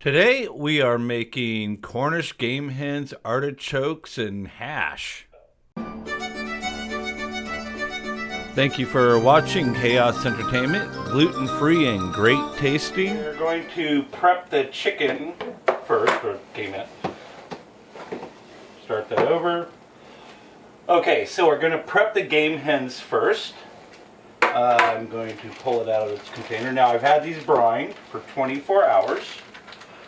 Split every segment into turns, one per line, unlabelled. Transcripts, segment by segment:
Today we are making Cornish game hens, artichokes, and hash. Thank you for watching Chaos Entertainment, gluten-free and great tasting.
We're going to prep the chicken first, or game hen. Start that over. Okay, so we're going to prep the game hens first. I'm going to pull it out of its container. Now I've had these brined for 24 hours.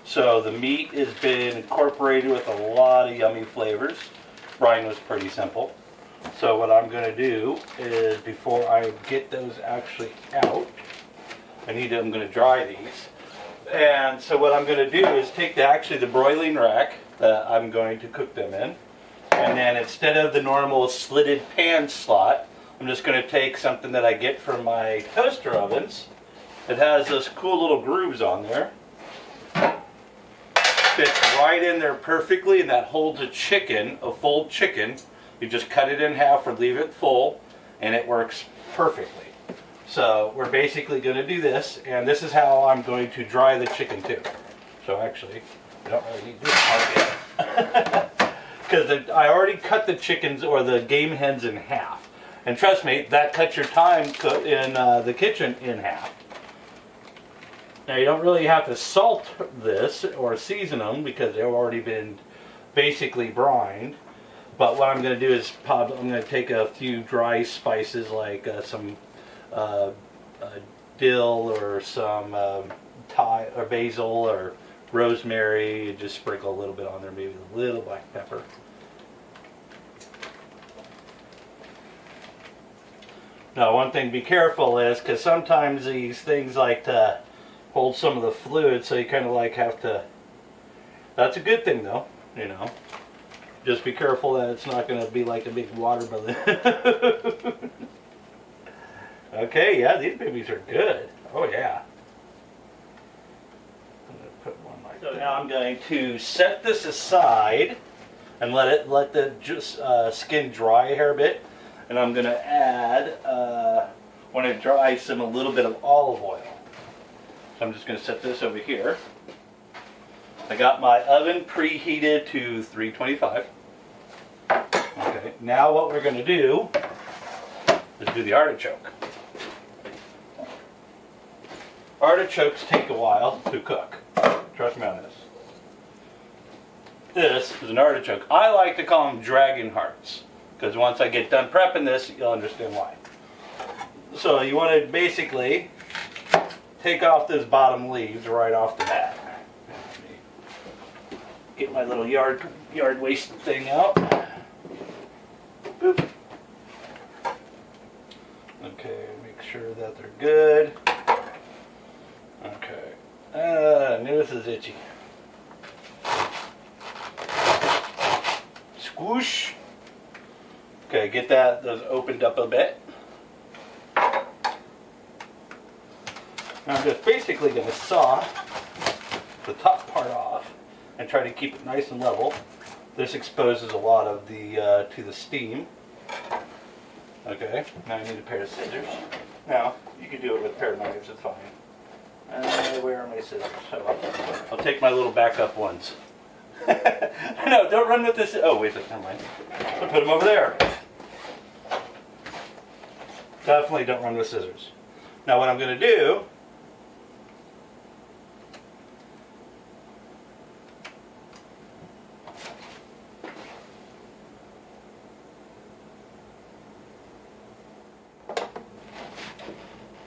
So the meat has been incorporated with a lot of yummy flavors. Brine was pretty simple. So what I'm going to do is, before I get those actually out, I'm going to dry these. And so what I'm going to do is take the broiling rack that I'm going to cook them in. And then instead of the normal slitted pan slot, I'm just going to take something that I get from my toaster ovens. It has those cool little grooves on there. Fits right in there perfectly, and that holds a full chicken. You just cut it in half or leave it full, and it works perfectly. So we're basically going to do this, and this is how I'm going to dry the chicken too. So actually, I don't really need this part yet. Because I already cut the chickens, or the game hens, in half. And trust me, that cuts your time in the kitchen in half. Now you don't really have to salt this or season them because they've already been basically brined. But what I'm going to do is I'm going to take a few dry spices like some dill or some thyme or basil or rosemary. Just sprinkle a little bit on there, maybe a little black pepper. Now one thing to be careful is, because sometimes these things like to hold some of the fluid, so you kind of like have to, that's a good thing though, you know. Just be careful that it's not going to be like a big water balloon. Okay, yeah, these babies are good. Oh yeah. I'm going to put one like that. So now I'm going to set this aside and let the skin dry a hair bit. And I'm going to add, when it dries, a little bit of olive oil. So I'm just going to set this over here. I got my oven preheated to 325. Okay, now what we're going to do is do the artichoke. Artichokes take a while to cook. Trust me on this. This is an artichoke. I like to call them dragon hearts, because once I get done prepping this, you'll understand why. So you want to basically take off those bottom leaves right off the bat. Get my little yard waste thing out. Boop. Okay, make sure that they're good. Okay. I knew this is itchy. Squoosh. Okay, get those opened up a bit. Now I'm just basically going to saw the top part off and try to keep it nice and level. This exposes a lot of the to the steam. Okay, now I need a pair of scissors. Now you can do it with a pair of knives, it's fine. Where are my scissors? So I'll take my little backup ones. No, don't run with this. Oh, wait a second, never mind. I'll put them over there. Definitely don't run with scissors. Now what I'm going to do,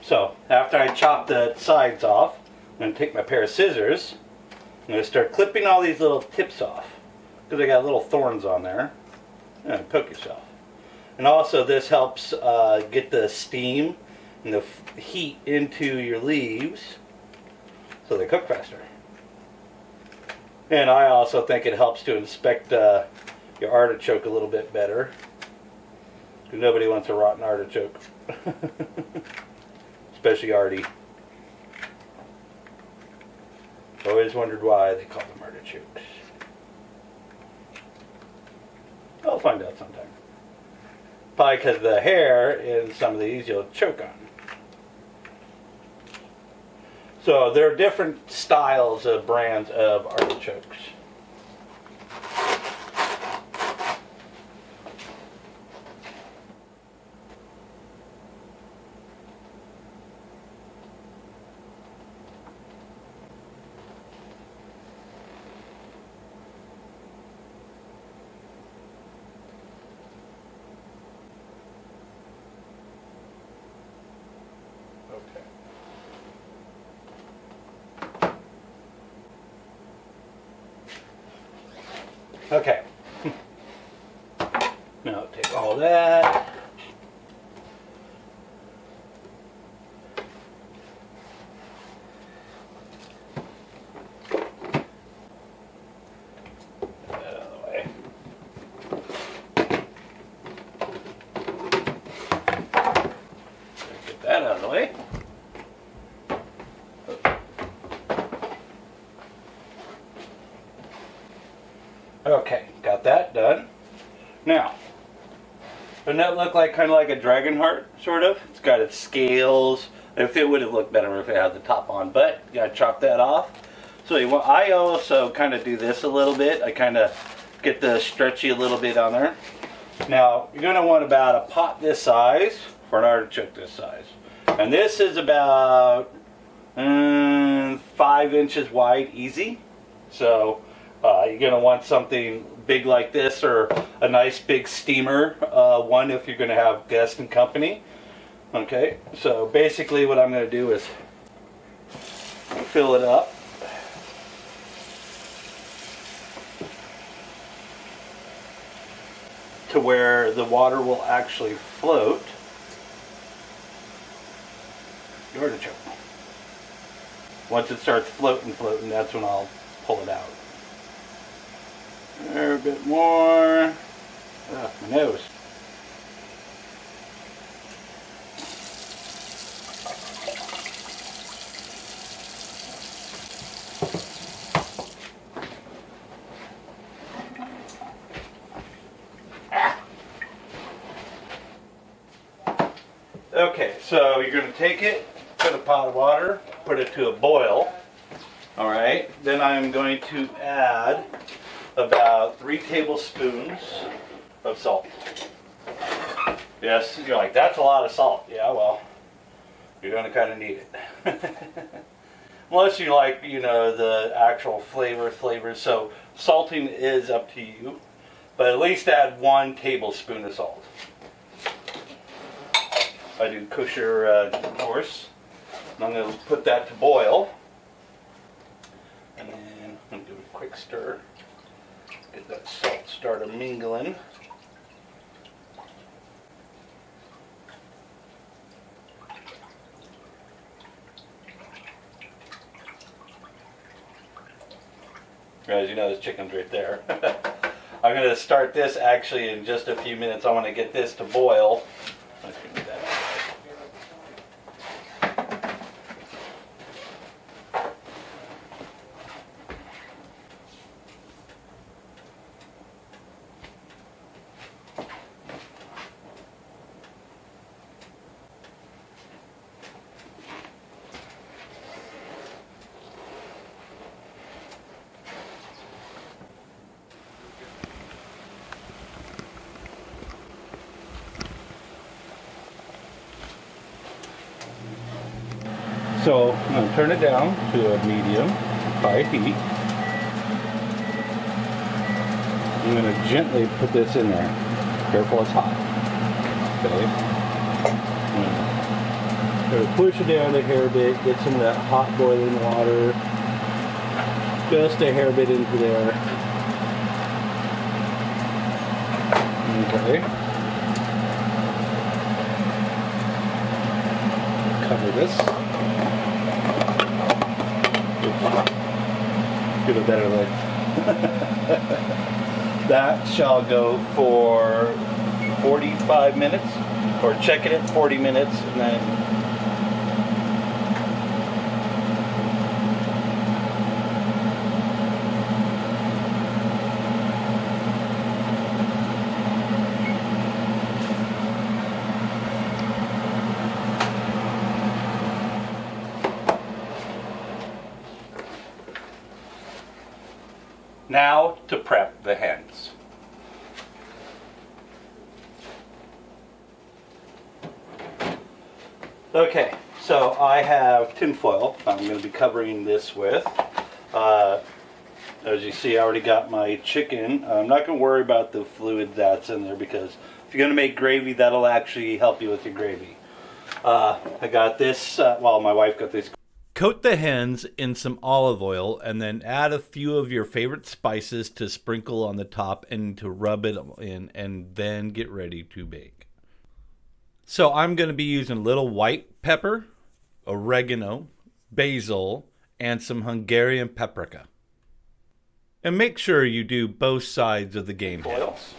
so after I chop the sides off, I'm going to take my pair of scissors. I'm going to start clipping all these little tips off, because they got little thorns on there. And poke yourself. And also this helps get the steam and the heat into your leaves so they cook faster. And I also think it helps to inspect your artichoke a little bit better, because nobody wants a rotten artichoke. Especially Artie. Always wondered why they call them artichokes. I'll find out sometime. Probably because the hair in some of these you'll choke on. So there are different styles of brands of artichokes. Okay. Now take all that. Get that out of the way. Get that out of the way. Okay, got that done. Now, doesn't that look like kind of like a dragon heart, sort of? It's got its scales. If it would have looked better if it had the top on, but you gotta chop that off. So I also kind of do this a little bit. I kind of get the stretchy a little bit on there. Now, you're gonna want about a pot this size for an artichoke this size. And this is about 5 inches wide, easy. So, you're going to want something big like this, or a nice big steamer one if you're going to have guests and company. Okay, so basically what I'm going to do is fill it up. To where the water will actually float the artichoke. Once it starts floating, that's when I'll pull it out. There, a bit more. Ugh, my nose. Okay, so you're going to take it, put a pot of water, put it to a boil. Alright, then I'm going to add about 3 tablespoons of salt. Yes, you're like, that's a lot of salt. Yeah, well, you're going to kind of need it. Unless you like, you know, the actual flavor. So salting is up to you, but at least add 1 tablespoon of salt. I do kosher, of course. And I'm going to put that to boil. And then I'm going to do a quick stir. Get that salt started mingling. Guys, you know this chicken's right there. I'm going to start this actually in just a few minutes. I want to get this to boil. Let's do that. So I'm going to turn it down to a medium, high heat. I'm going to gently put this in there. Careful, it's hot. Okay. I'm going to push it down a hair bit, get some of that hot boiling water. Just a hair bit into there. Okay. Cover this. Give a better look. That shall go for 45 minutes, or check it at 40 minutes, and then Now to prep the hens. Okay, so I have tin foil I'm going to be covering this with. As you see, I already got my chicken. I'm not going to worry about the fluid that's in there because if you're going to make gravy, that'll actually help you with your gravy. I got this, well, my wife got this.
Coat the hens in some olive oil and then add a few of your favorite spices to sprinkle on the top and to rub it in, and then get ready to bake. So I'm going to be using a little white pepper, oregano, basil, and some Hungarian paprika. And make sure you do both sides of the game hens.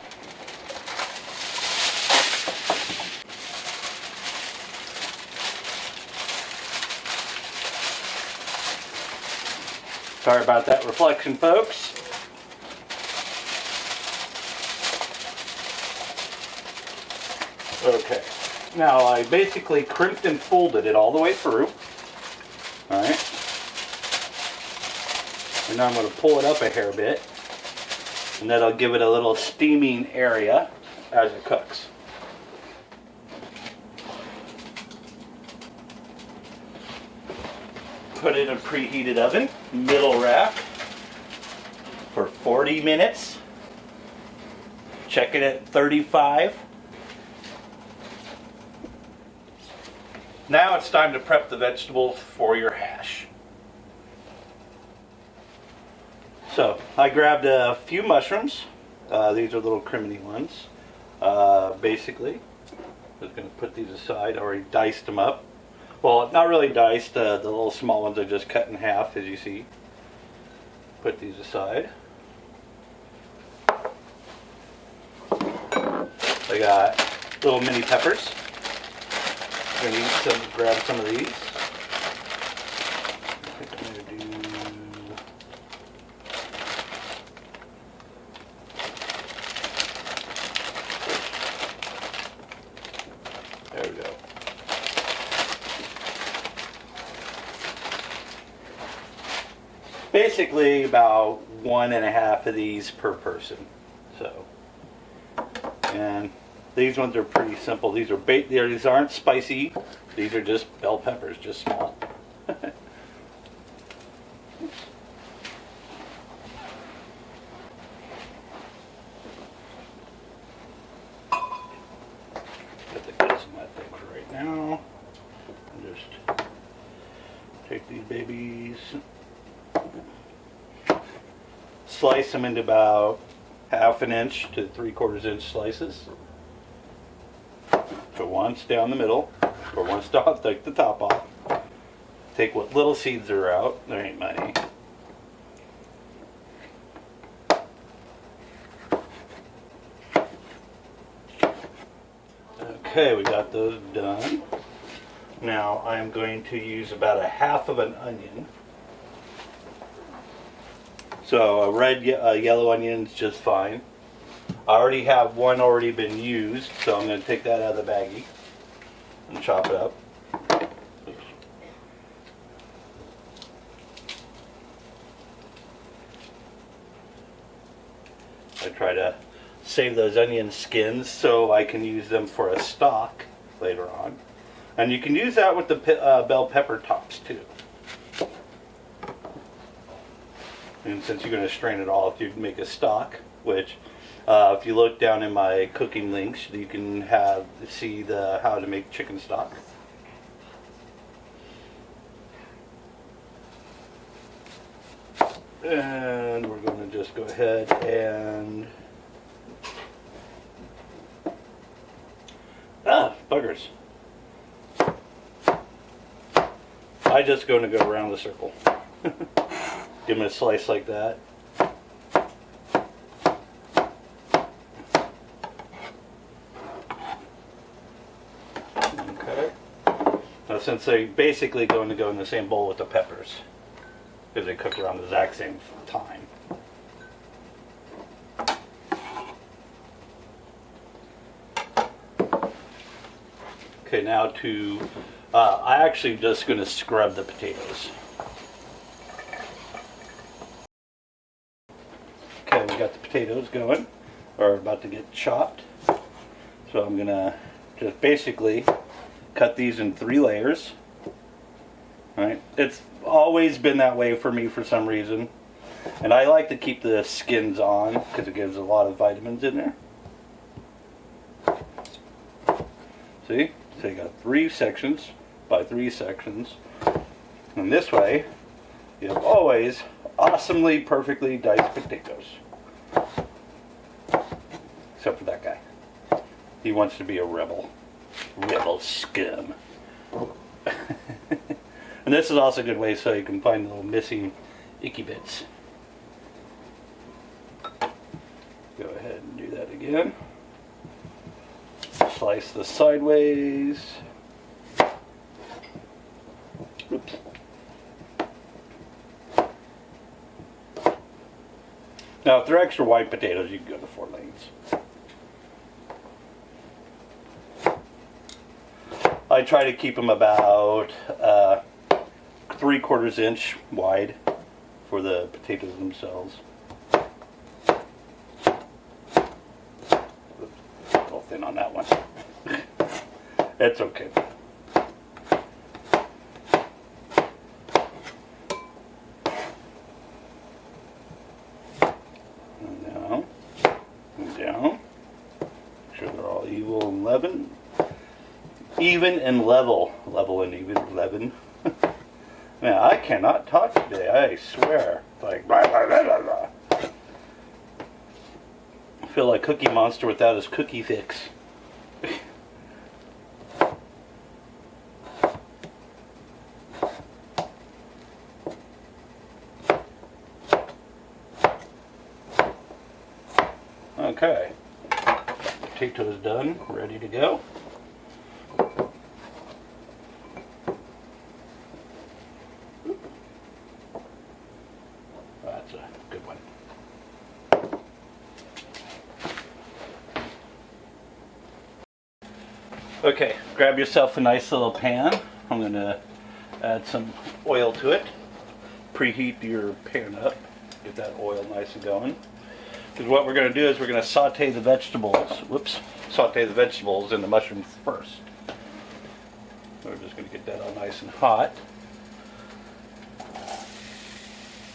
Sorry about that reflection, folks. Okay. Now I basically crimped and folded it all the way through. Alright. And now I'm going to pull it up a hair bit. And that'll give it a little steaming area as it cooks. Put it in a preheated oven, middle rack, for 40 minutes. Check it at 35. Now it's time to prep the vegetables for your hash. So I grabbed a few mushrooms. These are little criminy ones. Basically, I'm just going to put these aside. I already diced them up. Well, not really diced. The little small ones are just cut in half, as you see. Put these aside. I got little mini peppers. I'm going to grab some of these. I think I'm going to do... There we go. Basically about 1.5 of these per person. So, and these ones are pretty simple. These are these aren't spicy. These are just bell peppers, just small. Put the guts in that thing for right now. And just take these babies, slice them into about 1/2 inch to 3/4 inch slices. Put once down the middle, or once to take the top off. Take what little seeds are out. There ain't many. Okay, we got those done. Now I'm going to use about 1/2 of an onion. So a red, yellow onion is just fine. I already have one already been used, so I'm going to take that out of the baggie and chop it up. I try to save those onion skins so I can use them for a stock later on. And you can use that with the bell pepper tops too. And since you're going to strain it off, you can make a stock, which if you look down in my cooking links, you can see how to make chicken stock. And we're going to just go ahead and buggers. I'm just going to go around the circle. Give them a slice like that. Okay. Now since they're basically going to go in the same bowl with the peppers, because they cook around the exact same time. Okay, now I'm actually just going to scrub the potatoes. got the potatoes going, or about to get chopped. So I'm gonna just basically cut these in 3 layers. Right? It's always been that way for me for some reason. And I like to keep the skins on because it gives a lot of vitamins in there. See? So you got 3 sections by 3 sections. And this way, you have always awesomely, perfectly diced potatoes. Except for that guy. He wants to be a rebel. Rebel scum. And this is also a good way so you can find the little missing icky bits. Go ahead and do that again. Slice this sideways. Oops. Now, if they're extra white potatoes, you can go to 4 lanes. I try to keep them about 3/4 inch wide for the potatoes themselves. Oops, a little thin on that one. It's okay. Down. Make sure they're all even and level and even, leaven. Man, I cannot talk today, I swear. Like, blah, blah, blah, blah, blah. I feel like Cookie Monster without his cookie fix. Okay, potatoes done, ready to go. That's a good one. Okay, grab yourself a nice little pan. I'm going to add some oil to it. Preheat your pan up, get that oil nice and going. Because what we're going to do is we're going to saute the vegetables. Saute the vegetables and the mushrooms first. We're just going to get that all nice and hot.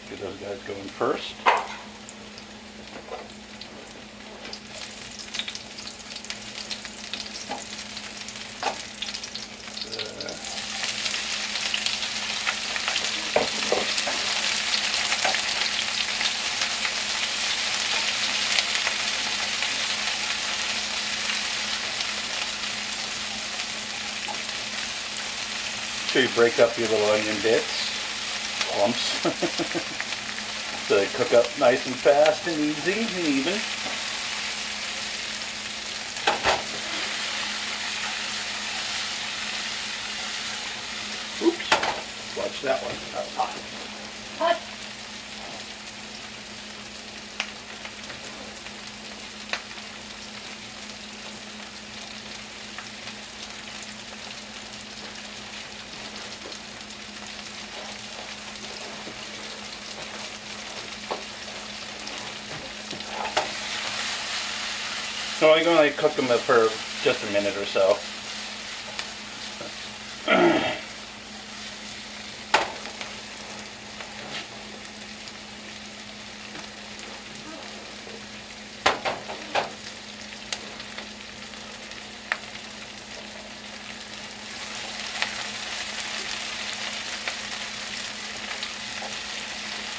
Get those guys going first. Sure you break up your little onion bits, clumps, so they cook up nice and fast and easy and even. Oops, watch that one. That was hot. Hot. So I'm going to cook them for just a minute or so.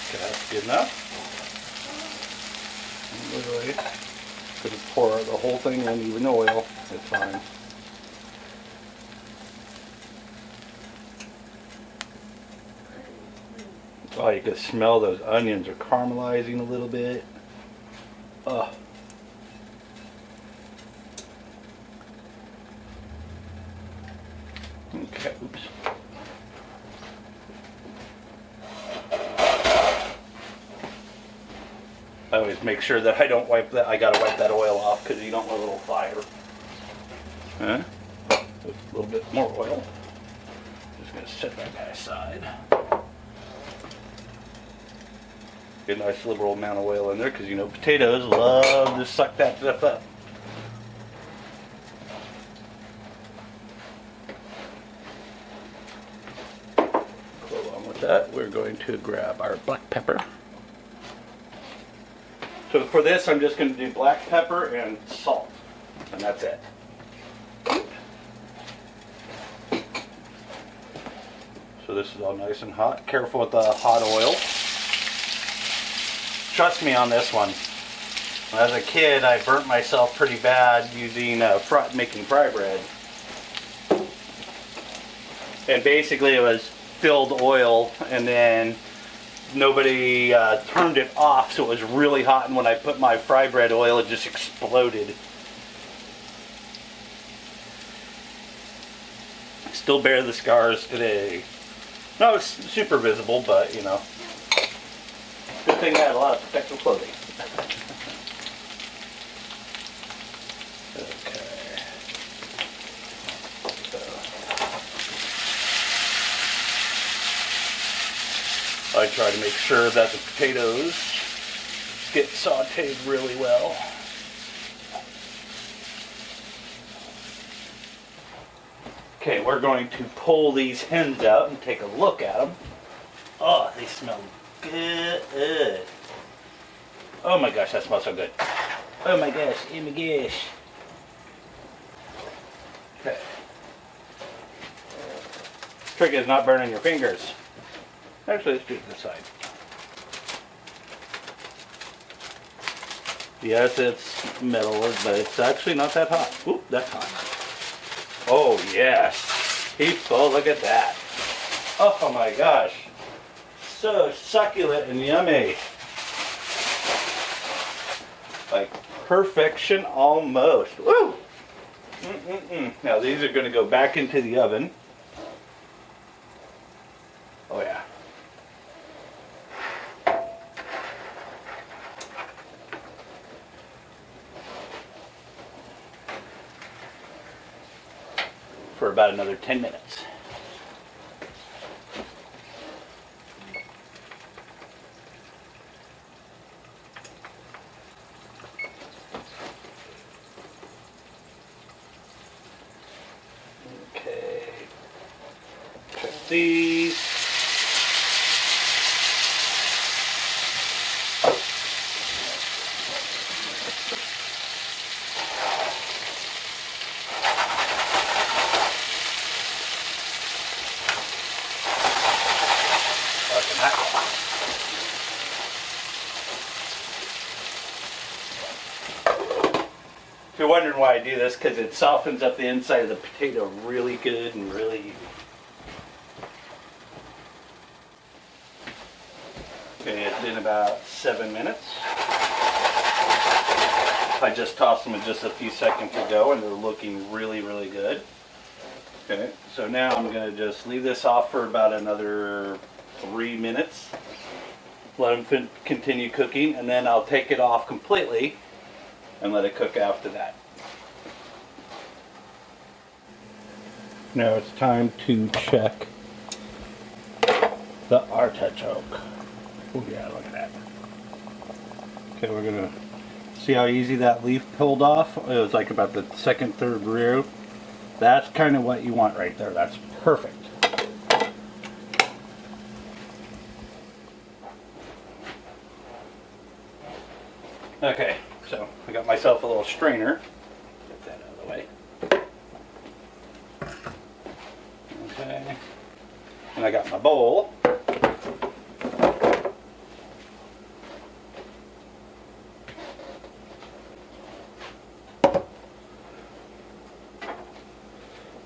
Okay, that's good enough. Literally. Could pour the whole thing in, even oil, it's fine. Oh, you can smell those onions are caramelizing a little bit. Oh. Okay, oops. I always make sure that I don't wipe that. I gotta wipe that oil off because you don't want a little fire. Huh? A little bit more oil. Just gonna set that guy aside. Get a nice liberal amount of oil in there because you know potatoes love to suck that stuff up. Along with that, we're going to grab our black pepper. So for this, I'm just going to do black pepper and salt, and that's it. So this is all nice and hot. Careful with the hot oil. Trust me on this one. As a kid, I burnt myself pretty bad using making fry bread. And basically it was filled oil, and then nobody turned it off, so it was really hot, and when I put my fry bread oil, it just exploded. Still bear the scars today. No, it's super visible, but you know, good thing I had a lot of protective clothing. Okay. So I try to make sure that the potatoes get sauteed really well. Okay, we're going to pull these hens out and take a look at them. Oh, they smell good. Oh my gosh, that smells so good. Oh my gosh, oh my gosh. Okay. Trick is not burning your fingers. Actually, let's do it this side. Yes, it's metal, but it's actually not that hot. Oop, that's hot. Oh yes, people, look at that. Oh my gosh, so succulent and yummy. Like perfection almost. Woo! Now these are going to go back into the oven. Oh yeah. For about another 10 minutes. Okay. Check these. If you're wondering why I do this, because it softens up the inside of the potato really good and really easy. Okay, it's been about 7 minutes. I just tossed them just a few seconds ago and they're looking really, really good. Okay, so now I'm going to just leave this off for about another 3 minutes. Let them continue cooking, and then I'll take it off completely and let it cook after that. Now it's time to check the artichoke. Oh yeah, look at that. Okay, we're gonna see how easy that leaf pulled off. It was like about the second, third row. That's kind of what you want right there. That's perfect. Okay, so I got myself a little strainer. Get that out of the way. Okay, and I got my bowl.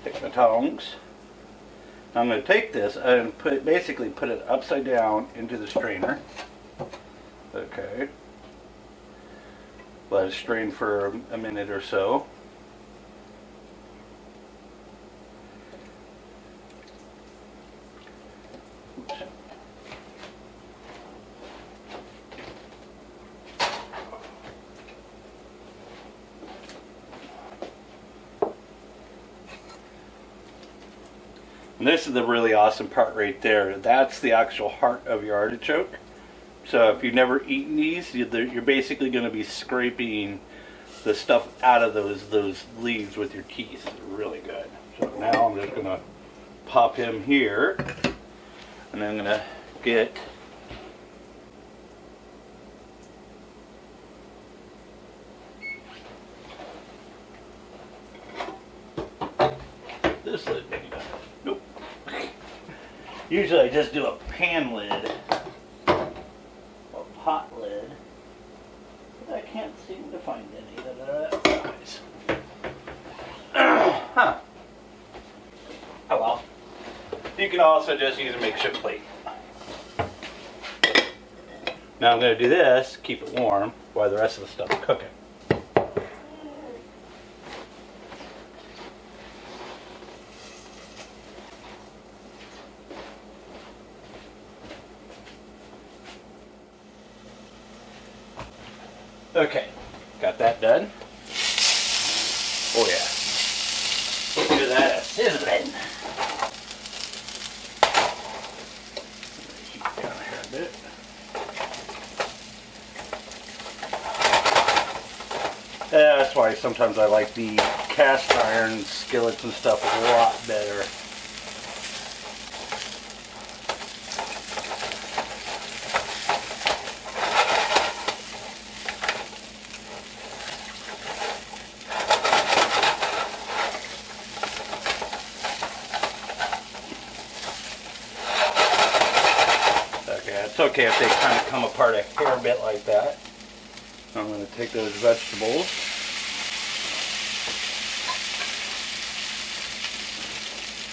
Take my tongs. I'm going to take this and basically put it upside down into the strainer. Okay. Let it strain for a minute or so. Oops. And this is the really awesome part right there. That's the actual heart of your artichoke. So if you've never eaten these, you're basically going to be scraping the stuff out of those leaves with your teeth. They're really good. So now I'm just going to pop him here, and I'm going to get this lid. Nope. Usually I just do a pan lid, a pot lid, but I can't seem to find any that are that size. Huh. Oh well. You can also just use a makeshift plate. Now I'm going to do this, keep it warm, while the rest of the stuff is cooking. Okay, got that done. Oh yeah. Look at that sizzling. Heat down here a bit. That's why sometimes I like the cast iron skillets and stuff a lot better. It's okay if they kind of come apart a hair bit like that. I'm going to take those vegetables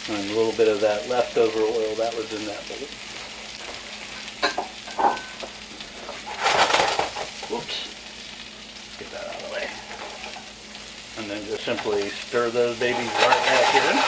and a little bit of that leftover oil that was in that bowl. Whoops. Get that out of the way. And then just simply stir those babies right back in.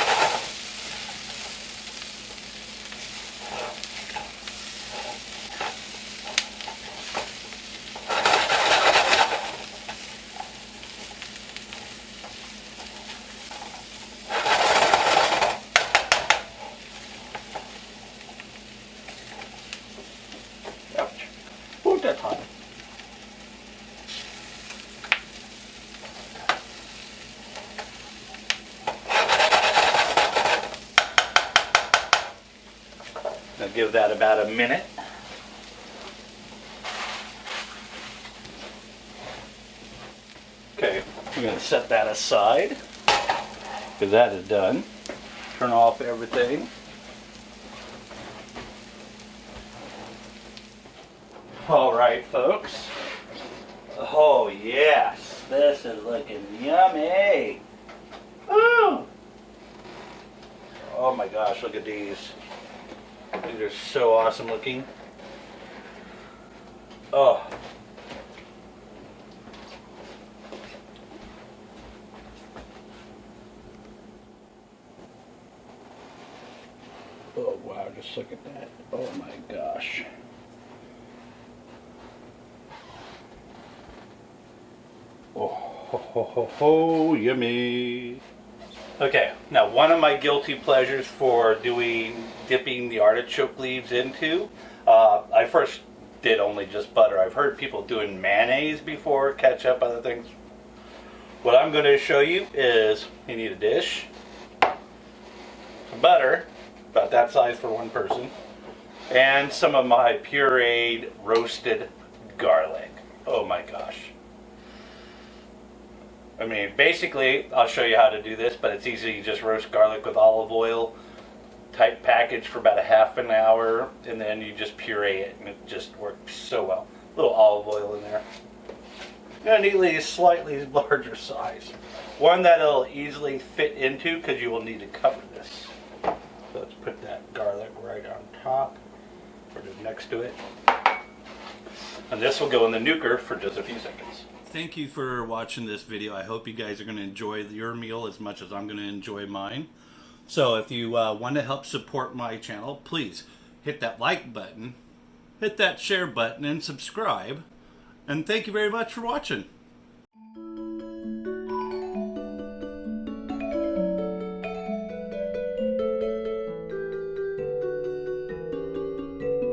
Now give that about a minute. Okay, we're going to set that aside because that is done. Turn off everything. All right, folks. Oh yes, this is looking yummy. Woo! Oh my gosh, look at these. These are so awesome looking. Oh. Oh wow, just look at that. Oh my gosh. Oh, ho, ho, ho, ho, yummy. Okay, now one of my guilty pleasures for dipping the artichoke leaves into, I first did only just butter. I've heard people doing mayonnaise before, ketchup, other things. What I'm going to show you is you need a dish, some butter, about that size for one person, and some of my pureed roasted garlic. Oh my gosh. I mean, basically, I'll show you how to do this, but it's easy. You just roast garlic with olive oil, type package for about a half an hour, and then you just puree it, and it just works so well. A little olive oil in there. And neatly a slightly larger size. One that it'll easily fit into because you will need to cover this. So let's put that garlic right on top, or just next to it. And this will go in the nuker for just a few seconds. Thank you for watching this video. I hope you guys are going to enjoy your meal as much as I'm going to enjoy mine. So if you want to help support my channel, please hit that like button, hit that share button, and subscribe. And thank you very much for watching.